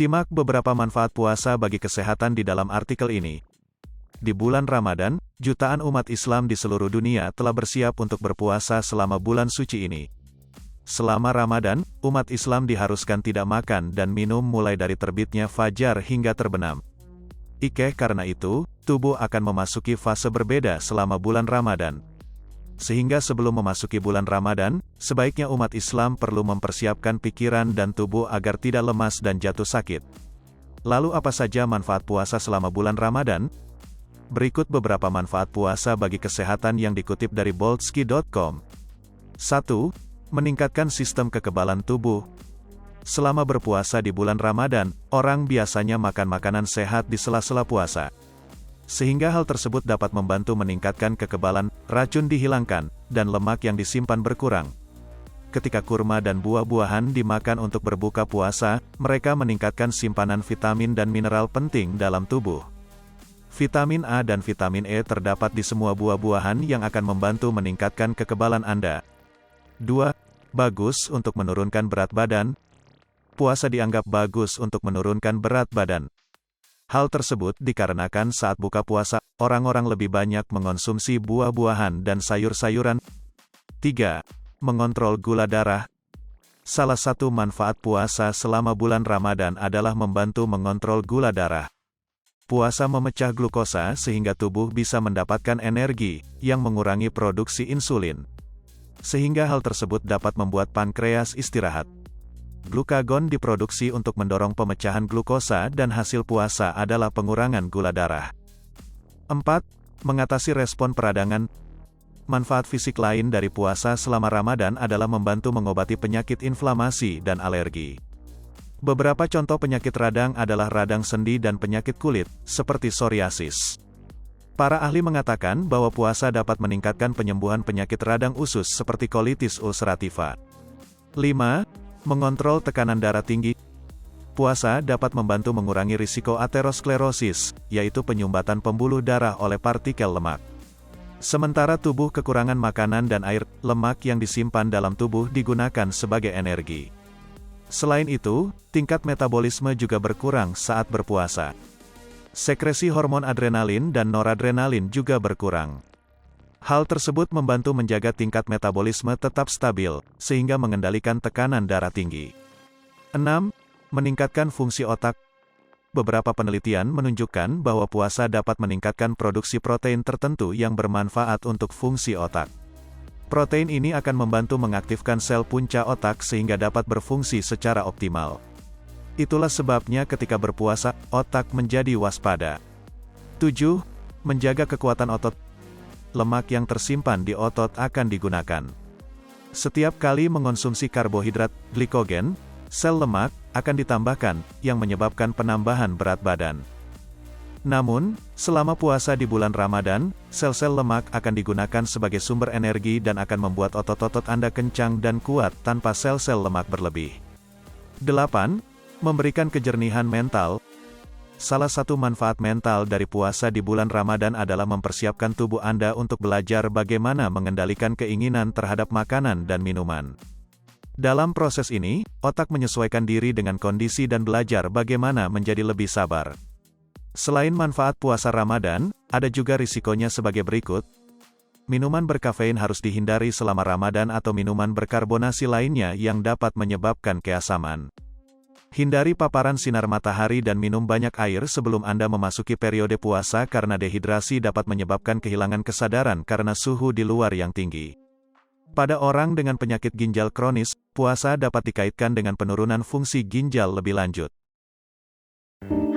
Simak beberapa manfaat puasa bagi kesehatan di dalam artikel ini. Di bulan Ramadan, jutaan umat Islam di seluruh dunia telah bersiap untuk berpuasa selama bulan suci ini. Selama Ramadan, umat Islam diharuskan tidak makan dan minum mulai dari terbitnya fajar hingga terbenam. Karena itu, tubuh akan memasuki fase berbeda selama bulan Ramadan. Sehingga sebelum memasuki bulan Ramadan, sebaiknya umat Islam perlu mempersiapkan pikiran dan tubuh agar tidak lemas dan jatuh sakit. Lalu apa saja manfaat puasa selama bulan Ramadan? Berikut beberapa manfaat puasa bagi kesehatan yang dikutip dari Boltski.com. 1. Meningkatkan sistem kekebalan tubuh. Selama berpuasa di bulan Ramadan, orang biasanya makan makanan sehat di sela-sela puasa. Sehingga hal tersebut dapat membantu meningkatkan kekebalan, racun dihilangkan, dan lemak yang disimpan berkurang. Ketika kurma dan buah-buahan dimakan untuk berbuka puasa, mereka meningkatkan simpanan vitamin dan mineral penting dalam tubuh. Vitamin A dan vitamin E terdapat di semua buah-buahan yang akan membantu meningkatkan kekebalan Anda. 2. Bagus untuk menurunkan berat badan. Puasa dianggap bagus untuk menurunkan berat badan. Hal tersebut dikarenakan saat buka puasa, orang-orang lebih banyak mengonsumsi buah-buahan dan sayur-sayuran. 3. Mengontrol gula darah. Salah satu manfaat puasa selama bulan Ramadan adalah membantu mengontrol gula darah. Puasa memecah glukosa sehingga tubuh bisa mendapatkan energi, yang mengurangi produksi insulin. Sehingga hal tersebut dapat membuat pankreas istirahat. Glukagon diproduksi untuk mendorong pemecahan glukosa dan hasil puasa adalah pengurangan gula darah. 4. Mengatasi respon peradangan. Manfaat fisik lain dari puasa selama Ramadan adalah membantu mengobati penyakit inflamasi dan alergi. Beberapa contoh penyakit radang adalah radang sendi dan penyakit kulit, seperti psoriasis. Para ahli mengatakan bahwa puasa dapat meningkatkan penyembuhan penyakit radang usus seperti kolitis ulcerativa. 5. Mengontrol tekanan darah tinggi. Puasa dapat membantu mengurangi risiko aterosklerosis, yaitu penyumbatan pembuluh darah oleh partikel lemak. Sementara tubuh kekurangan makanan dan air, lemak yang disimpan dalam tubuh digunakan sebagai energi. Selain itu, tingkat metabolisme juga berkurang saat berpuasa. Sekresi hormon adrenalin dan noradrenalin juga berkurang. Hal tersebut membantu menjaga tingkat metabolisme tetap stabil, sehingga mengendalikan tekanan darah tinggi. 6. Meningkatkan fungsi otak. Beberapa penelitian menunjukkan bahwa puasa dapat meningkatkan produksi protein tertentu yang bermanfaat untuk fungsi otak. Protein ini akan membantu mengaktifkan sel punca otak sehingga dapat berfungsi secara optimal. Itulah sebabnya ketika berpuasa, otak menjadi waspada. 7. Menjaga kekuatan otot. Lemak yang tersimpan di otot akan digunakan. Setiap kali mengonsumsi karbohidrat, glikogen, sel lemak akan ditambahkan, yang menyebabkan penambahan berat badan. Namun, selama puasa di bulan Ramadan, sel-sel lemak akan digunakan sebagai sumber energi dan akan membuat otot-otot Anda kencang dan kuat tanpa sel-sel lemak berlebih. 8. Memberikan kejernihan mental. Salah satu manfaat mental dari puasa di bulan Ramadan adalah mempersiapkan tubuh Anda untuk belajar bagaimana mengendalikan keinginan terhadap makanan dan minuman. Dalam proses ini, otak menyesuaikan diri dengan kondisi dan belajar bagaimana menjadi lebih sabar. Selain manfaat puasa Ramadan, ada juga risikonya sebagai berikut. Minuman berkafein harus dihindari selama Ramadan atau minuman berkarbonasi lainnya yang dapat menyebabkan keasaman. Hindari paparan sinar matahari dan minum banyak air sebelum Anda memasuki periode puasa karena dehidrasi dapat menyebabkan kehilangan kesadaran karena suhu di luar yang tinggi. Pada orang dengan penyakit ginjal kronis, puasa dapat dikaitkan dengan penurunan fungsi ginjal lebih lanjut.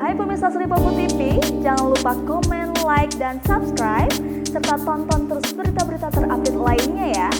Hai pemirsa Sri Popo TV, jangan lupa komen, like, dan subscribe, serta tonton terus berita-berita terupdate lainnya ya.